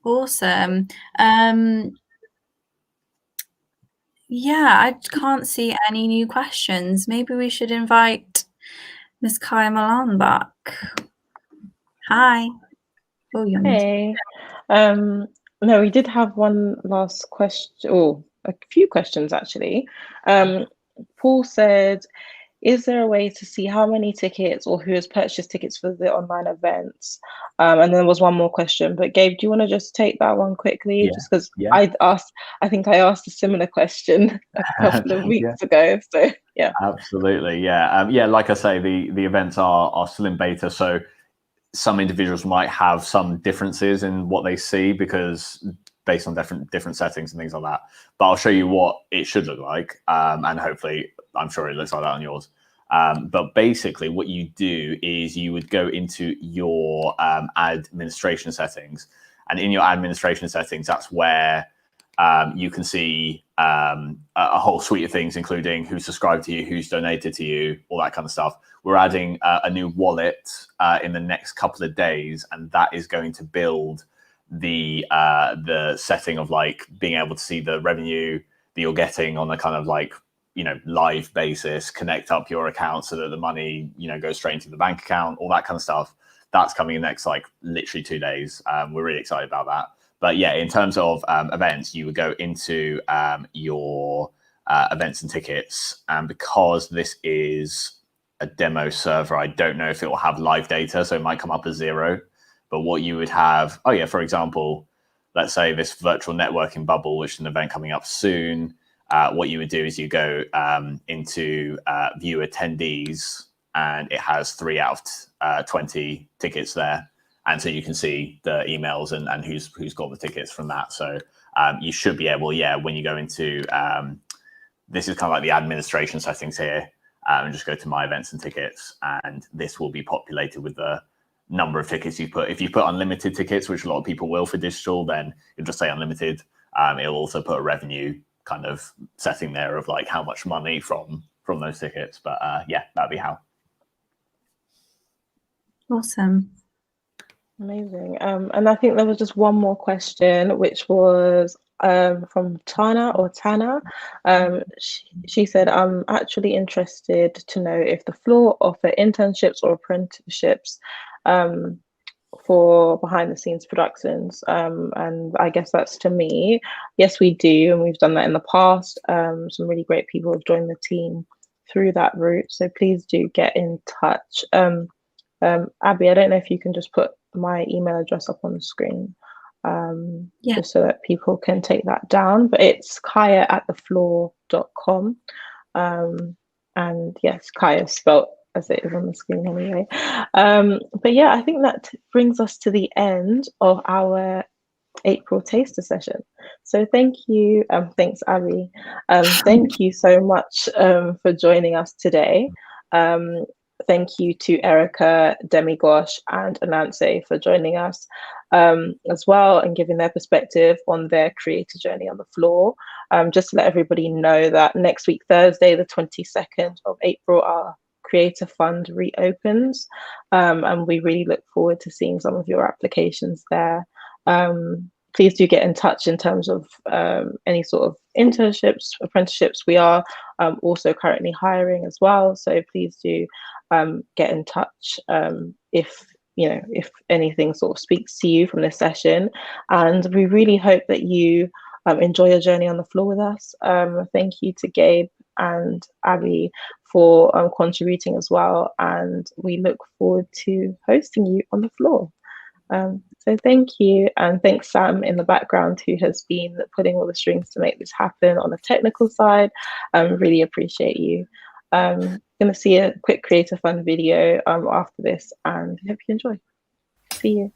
Awesome. Yeah, I can't see any new questions. Maybe we should invite Miss Kaiya Milan back. Hi. Oh, you're muted. Hey. No, we did have one last question, or a few questions actually. Paul said, is there a way to see how many tickets or who has purchased tickets for the online events? And then there was one more question, but Gabe, do you want to just take that one quickly? Just because I think I asked a similar question a couple of weeks ago. So yeah. Absolutely, yeah. Like I say, the events are still in beta, so some individuals might have some differences in what they see because based on different settings and things like that. But I'll show you what it should look like, and hopefully, I'm sure it looks like that on yours. But basically, what you do is you would go into your administration settings, and in your administration settings, that's where you can see a whole suite of things, including who's subscribed to you, who's donated to you, all that kind of stuff. We're adding a new wallet in the next couple of days, and that is going to build the setting of like being able to see the revenue that you're getting on a kind of like, you know, live basis, connect up your account so that the money, you know, goes straight into the bank account, all that kind of stuff. That's coming in the next like literally 2 days. We're really excited about that. But yeah, in terms of events, you would go into your events and tickets. And because this is a demo server, I don't know if it will have live data, so it might come up as 0. But what you would have, for example, let's say this virtual networking bubble, which is an event coming up soon. What you would do is you go into view attendees, and it has 3 out of 20 tickets there. And so you can see the emails and who's got the tickets from that. So you should be able, when you go into, this is kind of like the administration settings here, and just go to my events and tickets, and this will be populated with the number of tickets you put. If you put unlimited tickets, which a lot of people will for digital, then you'll just say unlimited. It'll also put a revenue kind of setting there of like how much money from those tickets. But that'd be how. Awesome. Amazing. And I think there was just one more question, which was from Tana. She said, I'm actually interested to know if the floor offer internships or apprenticeships for behind the scenes productions. And I guess that's to me. Yes, we do. And we've done that in the past. Some really great people have joined the team through that route. So please do get in touch. Abby, I don't know if you can just put my email address up on the screen, just so that people can take that down. But it's kaya@thefloor.com. And yes, Kaya spelt as it is on the screen anyway. But yeah, I think that brings us to the end of our April taster session. So thank you. Thanks, Abby. Thank you so much for joining us today. Thank you to Erica, Demigosh, and Ananse for joining us as well and giving their perspective on their creator journey on the floor. Just to let everybody know that next week, Thursday, the 22nd of April, our Creator Fund reopens. And we really look forward to seeing some of your applications there. Please do get in touch in terms of any sort of internships, apprenticeships. We are also currently hiring as well. So please do get in touch if anything sort of speaks to you from this session. And we really hope that you enjoy your journey on the floor with us. Thank you to Gabe and Abby for contributing as well. And we look forward to hosting you on the floor. So thank you, and thanks Sam in the background who has been putting all the strings to make this happen on the technical side. Really appreciate you. Going to see a quick Creator Fund video after this, and hope you enjoy. See you.